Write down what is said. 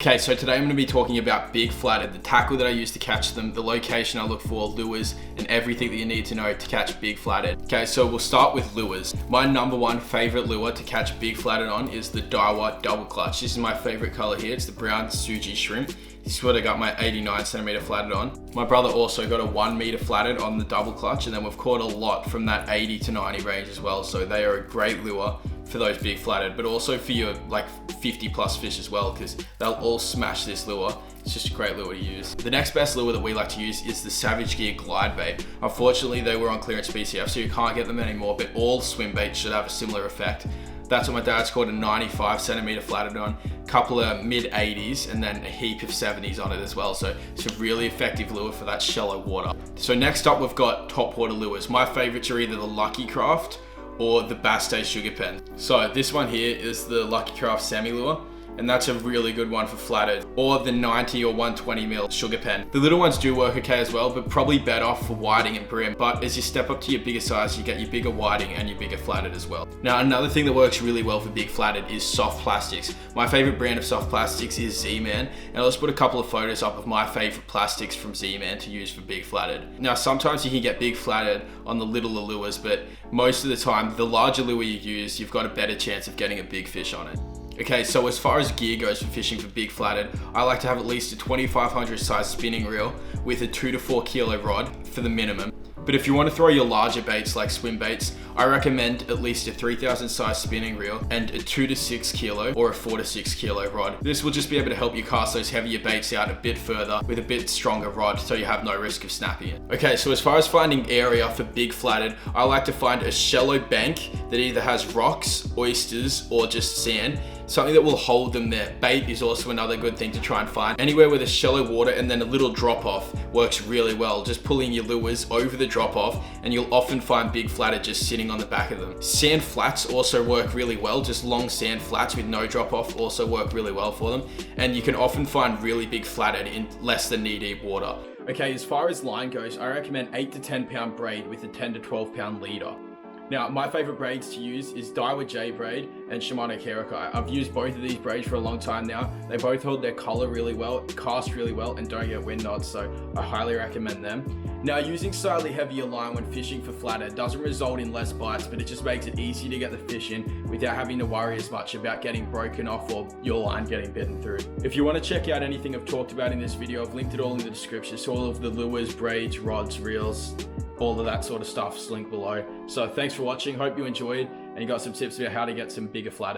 Okay, so today I'm going to be talking about big flathead, the tackle that I use to catch them, the location I look for, lures, and everything that you need to know to catch big flathead. Okay, so we'll start with lures. My number one favorite lure to catch big flathead on is the Daiwa double clutch. This is my favorite color here. It's the brown Suji shrimp. This is what I got my 89 centimeter flathead on. My brother also got a 1 meter flathead on the double clutch, and then we've caught a lot from that 80 to 90 range as well. So they are a great lure for those big flathead, but also for your like 50 plus fish as well, because they'll all smash this lure. It's just a great lure to use. The next best lure that we like to use is the Savage Gear glide bait. Unfortunately, they were on clearance BCF, so you can't get them anymore, but all swim baits should have a similar effect. That's what my dad's caught a 95 centimeter flathead on, a couple of mid 80s, and then a heap of 70s on it as well. So it's a really effective lure for that shallow water. So next up, we've got topwater lures. My favorites are either the Lucky Craft or the Bass Day Sugar Pen. So this one here is the Lucky Craft semi lure, and that's a really good one for flathead, or the 90 or 120 mil sugar pen. The little ones do work okay as well, but probably better for whiting and brim. But as you step up to your bigger size, you get your bigger whiting and your bigger flathead as well. Now, another thing that works really well for big flathead is soft plastics. My favorite brand of soft plastics is Z-Man, and I'll just put a couple of photos up of my favorite plastics from Z-Man to use for big flathead. Now, sometimes you can get big flathead on the littler lures, but most of the time, the larger lure you use, you've got a better chance of getting a big fish on it. Okay, so as far as gear goes for fishing for big flathead, I like to have at least a 2500 size spinning reel with a 2 to 4 kilo rod for the minimum. But if you want to throw your larger baits like swim baits, I recommend at least a 3000 size spinning reel and a 2 to 6 kilo or a 4 to 6 kilo rod. This will just be able to help you cast those heavier baits out a bit further with a bit stronger rod, so you have no risk of snapping it. Okay, so as far as finding area for big flathead, I like to find a shallow bank that either has rocks, oysters, or just sand. Something that will hold them there. Bait is also another good thing to try and find. Anywhere with a shallow water and then a little drop off works really well. Just pulling your lures over the drop off, and you'll often find big flathead just sitting on the back of them. Sand flats also work really well. Just long sand flats with no drop off also work really well for them. And you can often find really big flathead in less than knee deep water. Okay, as far as line goes, I recommend 8 to 10 pound braid with a 10 to 12 pound leader. Now, my favorite braids to use is Daiwa J braid and Shimano Kerakai. I've used both of these braids for a long time now. They both hold their color really well, cast really well, and don't get wind nods, so I highly recommend them. Now, using slightly heavier line when fishing for flathead doesn't result in less bites, but it just makes it easy to get the fish in without having to worry as much about getting broken off or your line getting bitten through. If you want to check out anything I've talked about in this video, I've linked it all in the description. So all of the lures, braids, rods, reels, all of that sort of stuff is linked below. So thanks for watching. Hope you enjoyed and you got some tips about how to get some bigger flathead.